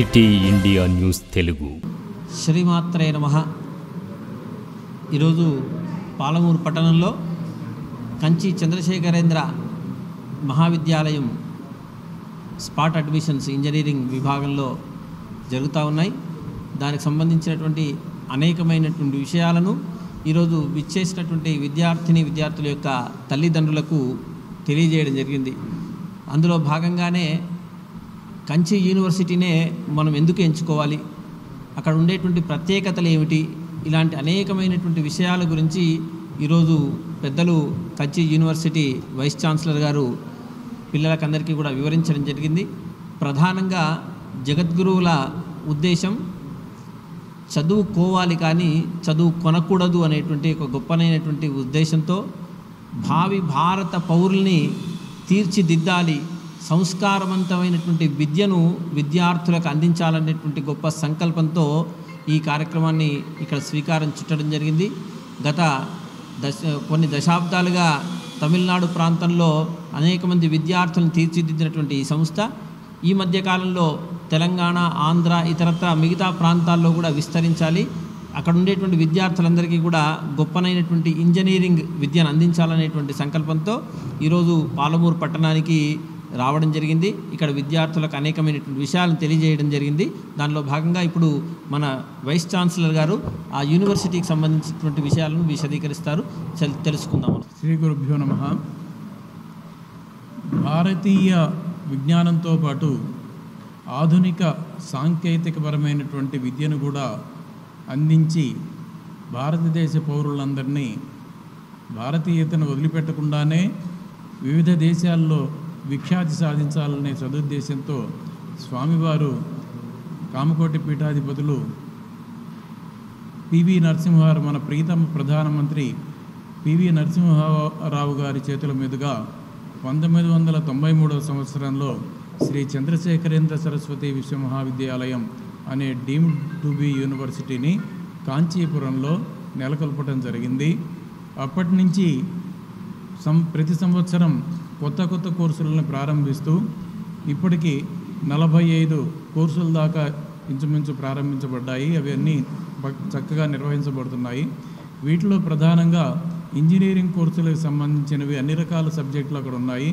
City India news Telugu. శ్రీమాత్రే నమః. ఈరోజు పాలమూరు పట్టణంలో Kanchi Chandrasekharendra Mahavidyalayam spot admissions engineering విభాగంలో జరుగుతూ ఉన్నాయి. దానికి సంబంధించినటువంటి అనేకమైనటువంటి విషయాలను ఈరోజు విచ్చేసినటువంటి విద్యార్థుల యొక్క తల్లిదండ్రులకు తెలియజేయడం జరిగింది. అందులో భాగంగానే కంచి యూనివర్సిటీనే మనం ఎందుకు ఎంచుకోవాలి, అక్కడ ఉండేటువంటి ప్రత్యేకతలు ఏమిటి, ఇలాంటి అనేకమైనటువంటి విషయాల గురించి ఈరోజు పెద్దలు కంచి యూనివర్సిటీ వైస్ ఛాన్సలర్ గారు పిల్లలకందరికీ కూడా వివరించడం జరిగింది. ప్రధానంగా జగద్గురువుల ఉద్దేశం చదువుకోవాలి కానీ చదువు కొనకూడదు అనేటువంటి ఒక గొప్పనైనటువంటి ఉద్దేశంతో భావి భారత పౌరుల్ని తీర్చిదిద్దాలి, సంస్కారవంతమైనటువంటి విద్యను విద్యార్థులకు అందించాలనేటువంటి గొప్ప సంకల్పంతో ఈ కార్యక్రమాన్ని ఇక్కడ శ్రీకారం చుట్టడం జరిగింది. గత కొన్ని దశాబ్దాలుగా తమిళనాడు ప్రాంతంలో అనేక మంది విద్యార్థులను తీర్చిదిద్దినటువంటి ఈ సంస్థ ఈ మధ్యకాలంలో తెలంగాణ, ఆంధ్ర, ఇతరత్ర మిగతా ప్రాంతాల్లో కూడా విస్తరించాలి, అక్కడ ఉండేటువంటి విద్యార్థులందరికీ కూడా గొప్పనైనటువంటి ఇంజనీరింగ్ విద్యను అందించాలనేటువంటి సంకల్పంతో ఈరోజు పాలమూరు పట్టణానికి రావడం జరిగింది. ఇక్కడ విద్యార్థులకు అనేకమైనటువంటి విషయాలను తెలియజేయడం జరిగింది. దానిలో భాగంగా ఇప్పుడు మన వైస్ ఛాన్సలర్ గారు ఆ యూనివర్సిటీకి సంబంధించినటువంటి విషయాలను విశదీకరిస్తారు. తెలుసుకుందాం. శ్రీ గురుభ్యో నమః. భారతీయ విజ్ఞానంతో పాటు ఆధునిక సాంకేతికపరమైనటువంటి విద్యను కూడా అందించి భారతదేశ పౌరులందరినీ భారతీయతను వదిలిపెట్టకుండానే వివిధ దేశాల్లో విఖ్యాతి సాధించాలనే సదుద్దేశంతో స్వామివారు కామకోటి పీఠాధిపతులు పివి నరసింహారావు, మన ప్రీతమ ప్రధానమంత్రి పివి నరసింహారావు గారి చేతుల మీదుగా 1993వ సంవత్సరంలో శ్రీ చంద్రశేఖరేంద్ర సరస్వతి విశ్వమహావిద్యాలయం అనే డీమ్డ్ టు బి యూనివర్సిటీని కాంచీపురంలో నెలకొల్పడం జరిగింది. అప్పటి నుంచి ప్రతి సంవత్సరం కొత్త కోర్సులను ప్రారంభిస్తూ ఇప్పటికీ 45 కోర్సుల దాకా ఇంచుమించు ప్రారంభించబడ్డాయి. అవన్నీ చక్కగా నిర్వహించబడుతున్నాయి. వీటిలో ప్రధానంగా ఇంజనీరింగ్ కోర్సులకు సంబంధించినవి అన్ని రకాల సబ్జెక్టులు అక్కడ ఉన్నాయి.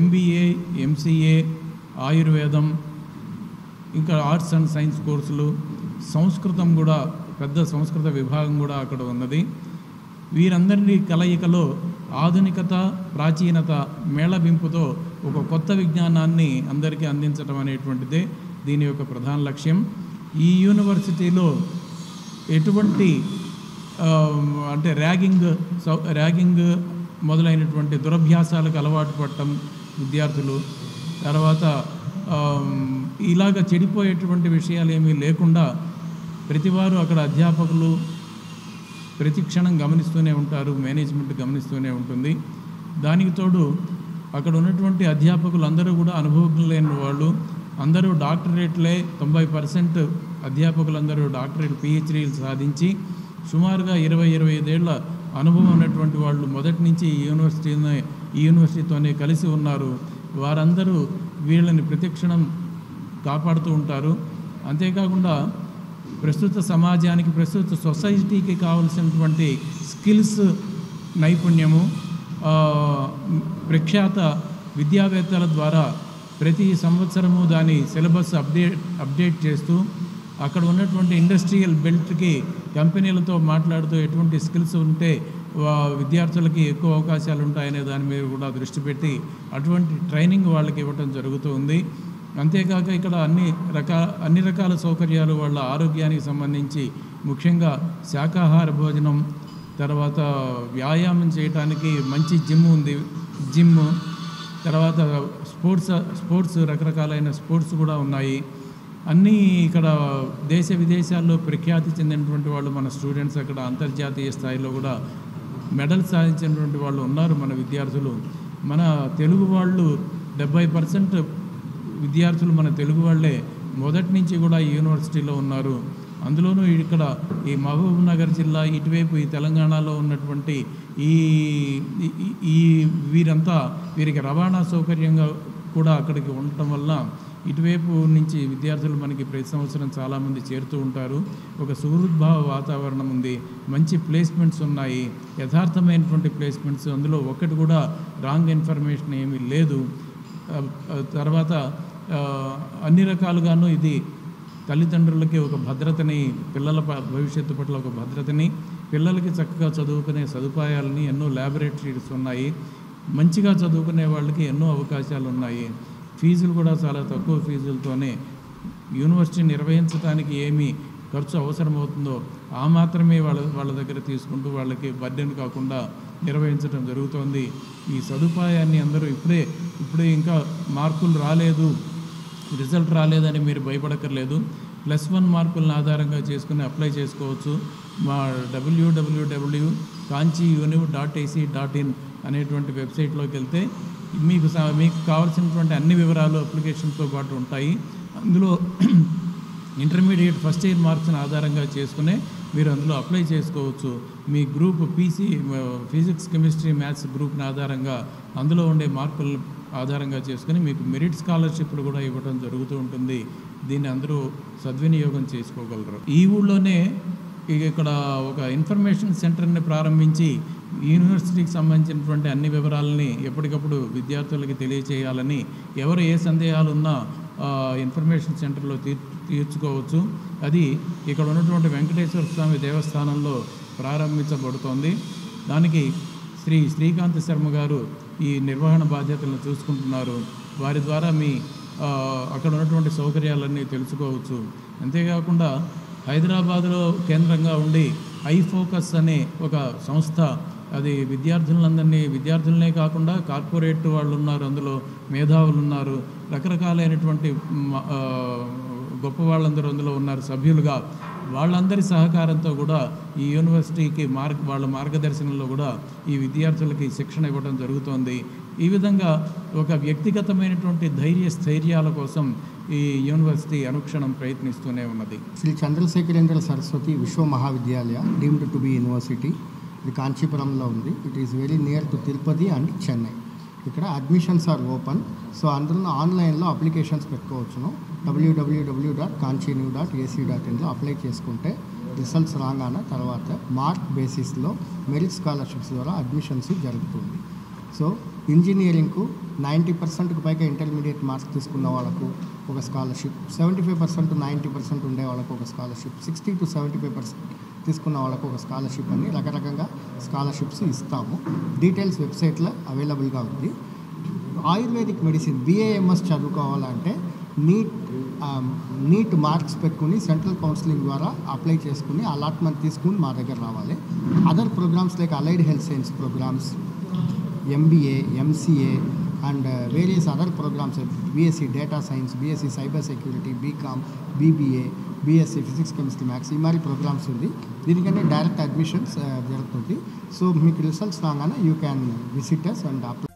MBA, MCA, ఆయుర్వేదం, ఇంకా ఆర్ట్స్ అండ్ సైన్స్ కోర్సులు, సంస్కృతం కూడా పెద్ద సంస్కృత విభాగం కూడా అక్కడ ఉన్నది. వీరందరి కలయికలో ఆధునికత, ప్రాచీనత మేళవింపుతో ఒక కొత్త విజ్ఞానాన్ని అందరికీ అందించడం అనేటువంటిదే దీని యొక్క ప్రధాన లక్ష్యం. ఈ యూనివర్సిటీలో ఎటువంటి అంటే ర్యాగింగ్ మొదలైనటువంటి దురభ్యాసాలకు అలవాటు పడటం విద్యార్థులు, తర్వాత ఇలాగ చెడిపోయేటువంటి విషయాలు ఏమీ లేకుండా ప్రతివారు అక్కడ అధ్యాపకులు ప్రతి క్షణం గమనిస్తూనే ఉంటారు, మేనేజ్మెంట్ గమనిస్తూనే ఉంటుంది. దానికి తోడు అక్కడ ఉన్నటువంటి అధ్యాపకులు అందరూ కూడా అనుభవజ్ఞులైన వాళ్ళు, అందరూ డాక్టరేట్లే. 90% అధ్యాపకులందరూ డాక్టరేట్ PhDలు సాధించి సుమారుగా 20-25 ఏళ్ల అనుభవం ఉన్నటువంటి వాళ్ళు మొదటి నుంచి ఈ యూనివర్సిటీతోనే కలిసి ఉన్నారు. వారందరూ వీళ్ళని ప్రతిక్షణం కాపాడుతూ ఉంటారు. అంతేకాకుండా ప్రస్తుత సమాజానికి, ప్రస్తుత సొసైటీకి కావలసినటువంటి స్కిల్స్, నైపుణ్యము ప్రఖ్యాత విద్యావేత్తల ద్వారా ప్రతి సంవత్సరము దాని సిలబస్ అప్డేట్ చేస్తూ అక్కడ ఉన్నటువంటి ఇండస్ట్రియల్ బెల్ట్కి కంపెనీలతో మాట్లాడుతూ ఎటువంటి స్కిల్స్ ఉంటే విద్యార్థులకి ఎక్కువ అవకాశాలు ఉంటాయనే దాని మీద కూడా దృష్టి పెట్టి అటువంటి ట్రైనింగ్ వాళ్ళకి ఇవ్వటం జరుగుతూ ఉంది. అంతేకాక ఇక్కడ అన్ని రకాల సౌకర్యాలు, వాళ్ళ ఆరోగ్యానికి సంబంధించి ముఖ్యంగా శాకాహార భోజనం, తర్వాత వ్యాయామం చేయడానికి మంచి జిమ్, తర్వాత స్పోర్ట్స్ రకరకాలైన స్పోర్ట్స్ కూడా ఉన్నాయి. అన్నీ ఇక్కడ దేశ విదేశాల్లో ప్రఖ్యాతి చెందినటువంటి వాళ్ళు మన స్టూడెంట్స్ అక్కడ అంతర్జాతీయ స్థాయిలో కూడా మెడల్ సాధించినటువంటి వాళ్ళు ఉన్నారు మన విద్యార్థులు. మన తెలుగు వాళ్ళు 70% విద్యార్థులు మన తెలుగు వాళ్ళే మొదటి నుంచి కూడా ఈ యూనివర్సిటీలో ఉన్నారు. అందులోనూ ఇక్కడ ఈ మహబూబ్ నగర్ జిల్లా ఇటువైపు ఈ తెలంగాణలో ఉన్నటువంటి వీరికి రవాణా సౌకర్యంగా కూడా అక్కడికి ఉండటం వల్ల ఇటువైపు నుంచి విద్యార్థులు మనకి ప్రతి సంవత్సరం చాలామంది చేరుతూ ఉంటారు. ఒక సుహృద్భావ వాతావరణం ఉంది, మంచి ప్లేస్మెంట్స్ ఉన్నాయి, యథార్థమైనటువంటి ప్లేస్మెంట్స్, అందులో ఒక్కటి కూడా రాంగ్ ఇన్ఫర్మేషన్ ఏమీ లేదు. తర్వాత అన్ని రకాలుగాను ఇది తల్లిదండ్రులకి ఒక భద్రతని, పిల్లల భవిష్యత్తు పట్ల ఒక భద్రతని, పిల్లలకి చక్కగా చదువుకునే సదుపాయాలని, ఎన్నో ల్యాబొరేటరీస్ ఉన్నాయి, మంచిగా చదువుకునే వాళ్ళకి ఎన్నో అవకాశాలు ఉన్నాయి. ఫీజులు కూడా చాలా తక్కువ ఫీజులతోనే యూనివర్సిటీ నిర్వహించడానికి ఏమి ఖర్చు అవసరమవుతుందో ఆ మాత్రమే వాళ్ళ దగ్గర తీసుకుంటూ వాళ్ళకి బర్డెన్ కాకుండా నిర్వహించడం జరుగుతోంది. ఈ సదుపాయాన్ని అందరూ ఇప్పుడే ఇంకా మార్కులు రాలేదు, రిజల్ట్ రాలేదని మీరు భయపడక్కర్లేదు. +1 మార్కులను ఆధారంగా చేసుకుని అప్లై చేసుకోవచ్చు. మా www.kanchiuniv.ac.in అనేటువంటి వెబ్సైట్లోకి వెళ్తే మీకు కావాల్సినటువంటి అన్ని వివరాలు అప్లికేషన్తో పాటు ఉంటాయి. అందులో ఇంటర్మీడియట్ ఫస్ట్ ఇయర్ మార్క్స్ని ఆధారంగా చేసుకునే మీరు అందులో అప్లై చేసుకోవచ్చు. మీ గ్రూప్ ఫిజిక్స్, కెమిస్ట్రీ, మ్యాథ్స్ గ్రూప్ని ఆధారంగా అందులో ఉండే మార్కుల ఆధారంగా చేసుకుని మీకు మెరిట్ స్కాలర్షిప్లు కూడా ఇవ్వడం జరుగుతూ ఉంటుంది. దీన్ని అందరూ సద్వినియోగం చేసుకోగలరు. ఈ ఊళ్ళోనే ఇక్కడ ఒక ఇన్ఫర్మేషన్ సెంటర్ని ప్రారంభించి యూనివర్సిటీకి సంబంధించినటువంటి అన్ని వివరాలని ఎప్పటికప్పుడు విద్యార్థులకి తెలియచేయాలని, ఎవరు ఏ సందేహాలు ఉన్నా ఇన్ఫర్మేషన్ సెంటర్లో తీర్చుకోవచ్చు. అది ఇక్కడ ఉన్నటువంటి వెంకటేశ్వర స్వామి దేవస్థానంలో ప్రారంభించబడుతోంది. దానికి శ్రీకాంత్ శర్మ గారు ఈ నిర్వహణ బాధ్యతలను చూసుకుంటున్నారు. వారి ద్వారా అక్కడ ఉన్నటువంటి సౌకర్యాలన్నీ తెలుసుకోవచ్చు. అంతేకాకుండా హైదరాబాద్లో కేంద్రంగా ఉండి ఐఫోకస్ అనే ఒక సంస్థ, అది విద్యార్థులనే కాకుండా కార్పొరేట్ వాళ్ళు ఉన్నారు, అందులో మేధావులు ఉన్నారు, రకరకాలైనటువంటి గొప్ప వాళ్ళందరూ అందులో ఉన్నారు సభ్యులుగా. వాళ్ళందరి సహకారంతో కూడా ఈ యూనివర్సిటీకి వాళ్ళ మార్గదర్శనంలో కూడా ఈ విద్యార్థులకి శిక్షణ ఇవ్వడం జరుగుతోంది. ఈ విధంగా ఒక వ్యక్తిగతమైనటువంటి స్థైర్యాల కోసం ఈ యూనివర్సిటీ అనుక్షణం ప్రయత్నిస్తూనే ఉన్నది. శ్రీ చంద్రశేఖరేంద్ర సరస్వతి విశ్వ Mahavidyalaya deemed to be university, ఇది కాంచీపురంలో ఉంది. It is very near to Tirupati and Chennai. ఇక్కడ అడ్మిషన్స్ ఆర్ ఓపెన్. సో అందులో ఆన్లైన్లో అప్లికేషన్స్ పెట్టుకోవచ్చును. www.kanchiuniv.ac.inలో అప్లై చేసుకుంటే రిజల్ట్స్ రాగానే తర్వాత మార్క్ బేసిస్లో మెరిట్ స్కాలర్షిప్స్ ద్వారా అడ్మిషన్స్ జరుగుతుంది. సో ఇంజనీరింగ్కు 90%కు పైగా ఇంటర్మీడియట్ మార్క్స్ తీసుకున్న వాళ్ళకు ఒక స్కాలర్షిప్, 75% to 90% ఉండే వాళ్ళకు ఒక స్కాలర్షిప్, 60 to 75% తీసుకున్న వాళ్ళకు ఒక స్కాలర్షిప్ అని రకరకంగా స్కాలర్షిప్స్ ఇస్తాము. డీటెయిల్స్ వెబ్సైట్లో అవైలబుల్గా ఉంది. ఆయుర్వేదిక్ మెడిసిన్ BAMS చదువుకోవాలంటే నీట్ మార్క్స్ పెట్టుకుని సెంట్రల్ కౌన్సిలింగ్ ద్వారా అప్లై చేసుకుని అలాట్మెంట్ తీసుకుని మా దగ్గర రావాలి. Other programmes like allied health science programmes, MBA, MCA and various other programs like BSc Data Science, BSc Cyber Security, BCom, BBA, BSc Physics, Chemistry, Maths ఈ మరి programmes ఉంది. దీనికంటే డైరెక్ట్ అడ్మిషన్స్ జరుగుతుంది. సో మీకు రిజల్ట్స్ రాగానే you can visit us and apply.